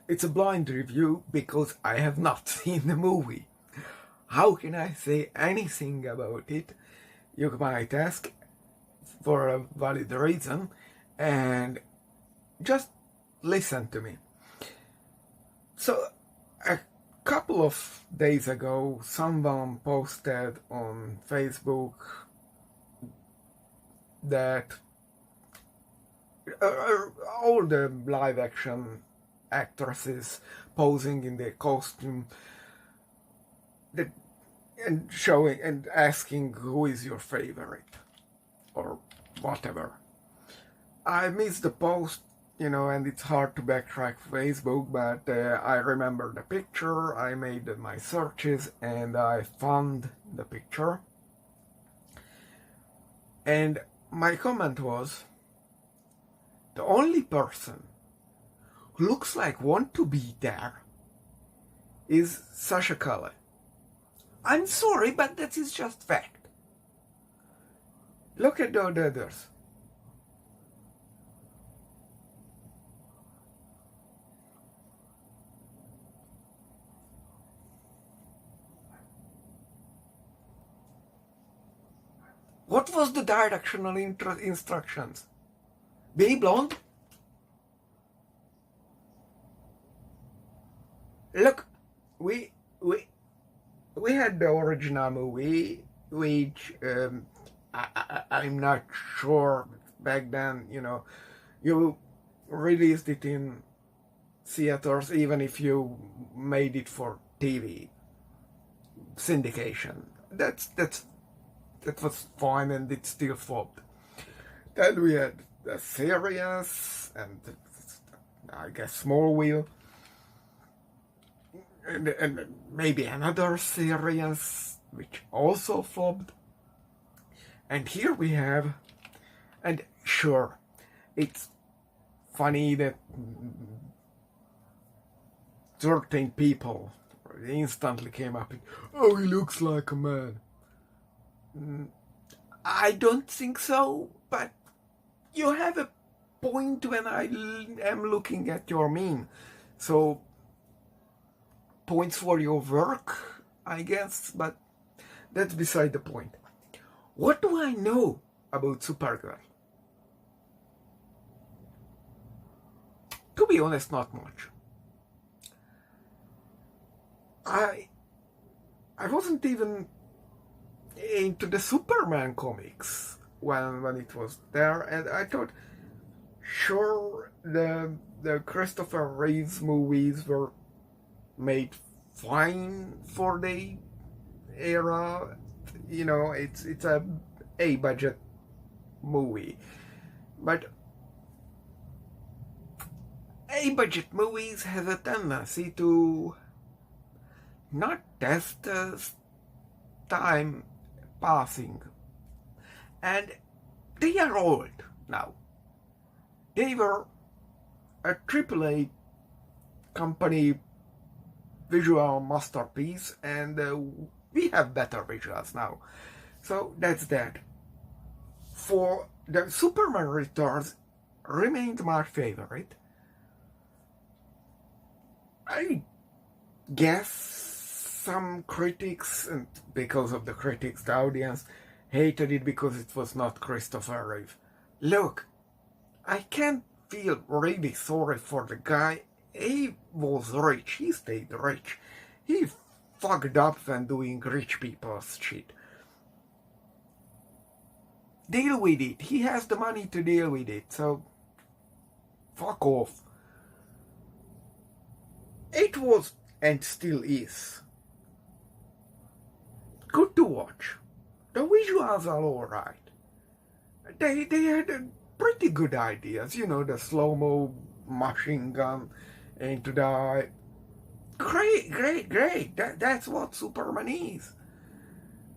it's a blind review because I have not seen the movie. How can I say anything about it? You might ask, for a valid reason, and just listen to me. So, a couple of days ago, someone posted on Facebook that all the live action actresses posing in their costume and showing and asking who is your favorite or whatever. I missed the post, and it's hard to backtrack Facebook, but I remember the picture, I made my searches, and I found the picture. And my comment was, the only person who looks like want to be there is Sasha Calle. I'm sorry, but that is just fact. Look at the others. What was the directional instructions? Be blonde? Look, we had the original movie, which I'm not sure back then, you released it in theaters even if you made it for TV syndication. That was fine, and it still flopped. Then we had the series and I guess Smallville. And maybe another series which also flopped. And here we have, and sure, it's funny that certain people instantly came up and, oh, he looks like a man. I don't think so, but you have a point when I am looking at your meme. So, points for your work, I guess, but that's beside the point. What do I know about Supergirl? To be honest, not much. I wasn't even into the Superman comics when it was there, and I thought, sure, the Christopher Reeves movies were made fine for the era. It's a budget movie, but a budget movies have a tendency to not test as time passing, and they are old now. They were a AAA company visual masterpiece, and we have better visuals now. So that's that. For the Superman Returns remained my favorite. I guess some critics, and because of the critics, the audience hated it because it was not Christopher Reeve. Look, I can't feel really sorry for the guy. He was rich, he stayed rich. He fucked up when doing rich people's shit. Deal with it. He has the money to deal with it, so fuck off. It was, and still is, good to watch. The visuals are alright. They had pretty good ideas, the slow-mo machine gun into the eye. Great. That's what Superman is.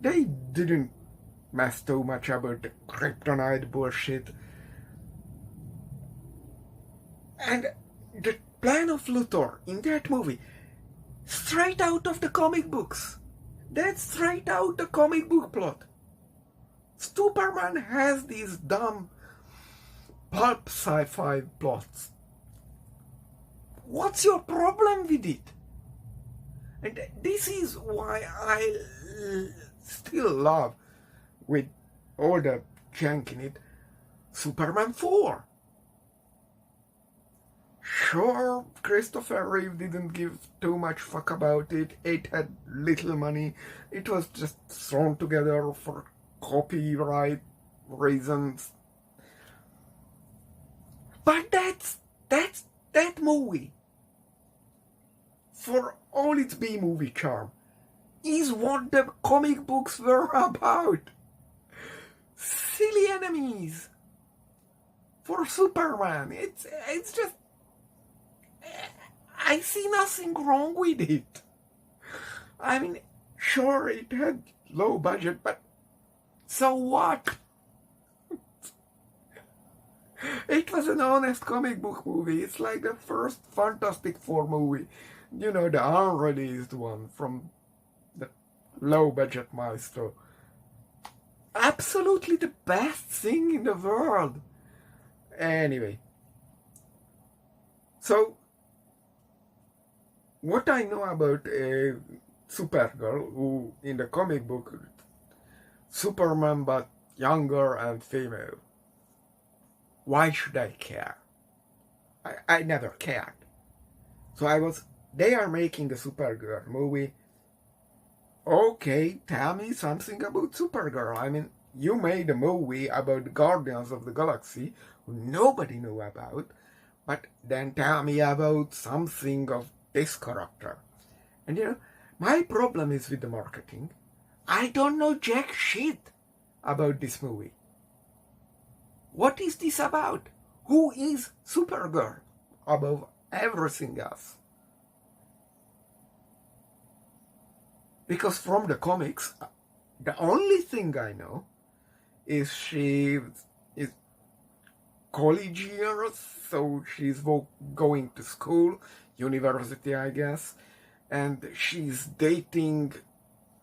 They didn't mess too much about the kryptonite bullshit. And the plan of Luthor in that movie, straight out of the comic books. That's straight out the comic book plot. Superman has these dumb pulp sci-fi plots. What's your problem with it? And this is why I still love, with all the junk in it, Superman 4. Sure, Christopher Reeve didn't give too much fuck about it. It had little money. It was just thrown together for copyright reasons. But that movie, for all its B-movie charm, is what the comic books were about. Silly enemies for Superman. It's just, I see nothing wrong with it. I mean, sure, it had low budget, but so what? It was an honest comic book movie. It's like the first Fantastic Four movie. You know, the unreleased one from the low-budget maestro. Absolutely the best thing in the world. Anyway. So, what I know about Supergirl, who in the comic book, Superman but younger and female. Why should I care? I never cared. So they are making a Supergirl movie. Okay, tell me something about Supergirl. I mean, you made a movie about the Guardians of the Galaxy, who nobody knew about, but then tell me about something of this character. And you know, my problem is with the marketing. I don't know jack shit about this movie. What is this about? Who is Supergirl above everything else? Because from the comics, the only thing I know is she is college years, so she's going to school, university, I guess, and she's dating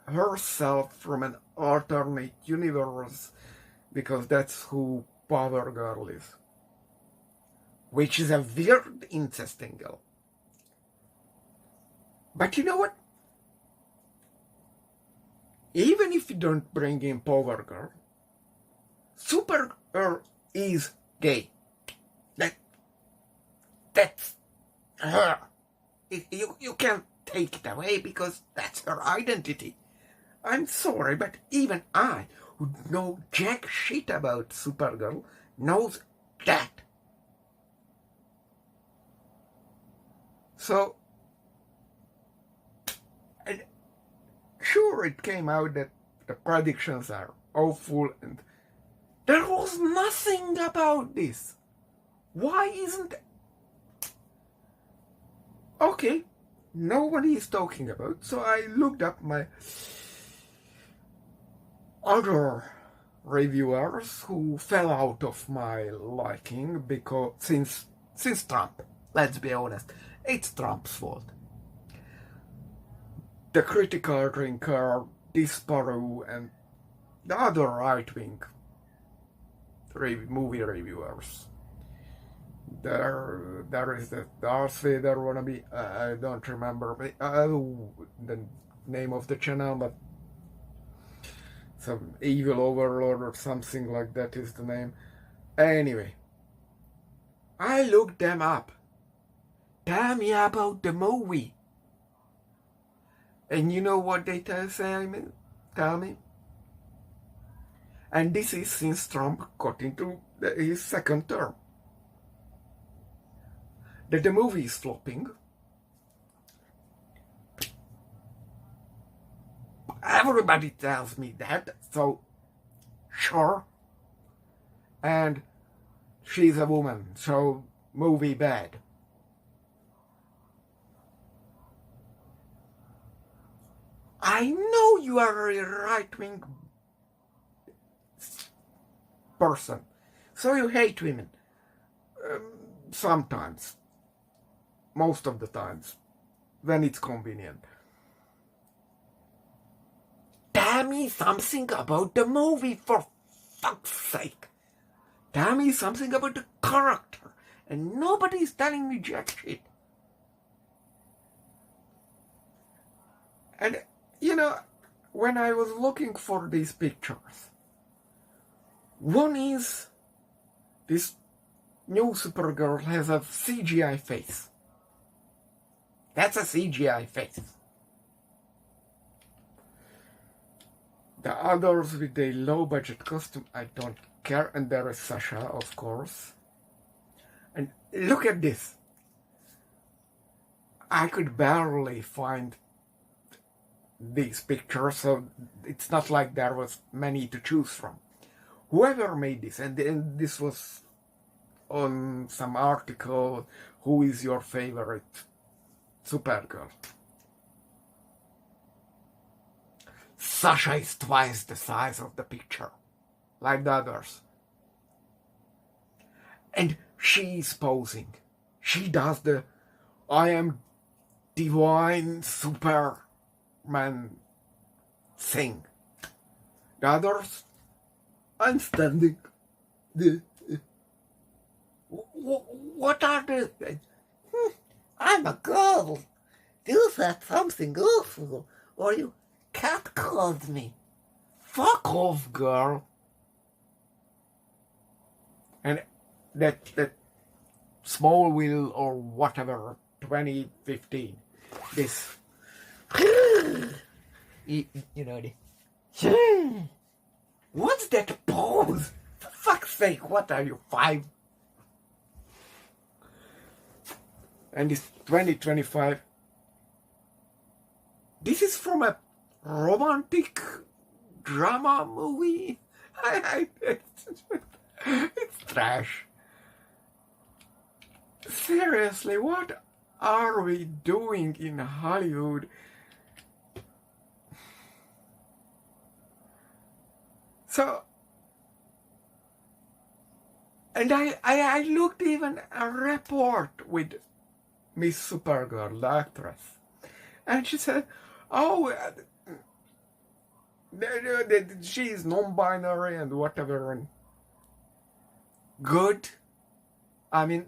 herself from an alternate universe because that's who Power Girl is, which is a weird incest angle. But you know what? Even if you don't bring in Power Girl, Supergirl is gay. That's her. You can't take it away because that's her identity. I'm sorry, but even I, who know jack shit about Supergirl, knows that. So, and sure, it came out that the predictions are awful and there was nothing about this. Why isn't... Okay, nobody is talking about, so I looked up my other reviewers who fell out of my liking because since Trump, let's be honest, it's Trump's fault. The Critical Drinker, Disparu, and the other right-wing movie reviewers. There is the Darth Vader wannabe, I don't remember the name of the channel, but some evil overlord or something like that is the name. Anyway, I looked them up. Tell me about the movie. And you know what they tell me? And this is since Trump got into his second term. That the movie is flopping. Everybody tells me that, so sure. And she's a woman, so movie bad. I know you are a right-wing person, so you hate women. Sometimes. Most of the times. When it's convenient. Tell me something about the movie, for fuck's sake. Tell me something about the character. And nobody's telling me jack shit. And, you know, when I was looking for these pictures, one is this new Supergirl has a CGI face. That's a CGI face. The others with the low budget costume, I don't care. And there is Sasha, of course. And look at this. I could barely find these pictures, so it's not like there was many to choose from. Whoever made this, and this was on some article, who is your favorite Supergirl? Sasha is twice the size of the picture, like the others. And she is posing. She does the I am divine Superman thing. The others, I'm standing. What are the... I'm a girl. You said something awful, or you catcalled me. Fuck off, girl. And that Smallville or whatever, 2015, this... you know, what's that pose? For fuck's sake, what are you, 5? And this 2025, this is from a romantic drama movie. It's trash. Seriously, what are we doing in Hollywood? So, and I looked even a report with Miss Supergirl, the actress, and she said, oh, she's non-binary and whatever, and good. I mean,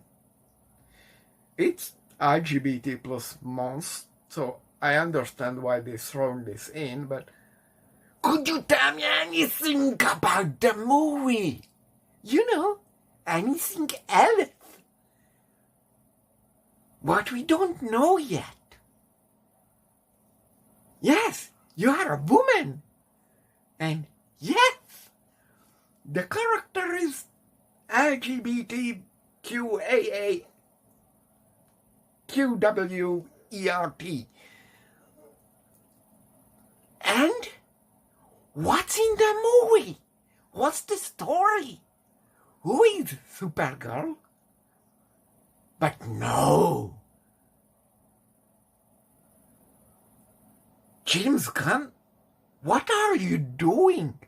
it's LGBT plus months, so I understand why they're throwing this in, but could you tell me anything about the movie? You know, anything else? What we don't know yet. Yes, you are a woman. And yes, the character is LGBTQAA QWERT. And what's in the movie? What's the story? Who is Supergirl? But no. James Gunn, what are you doing?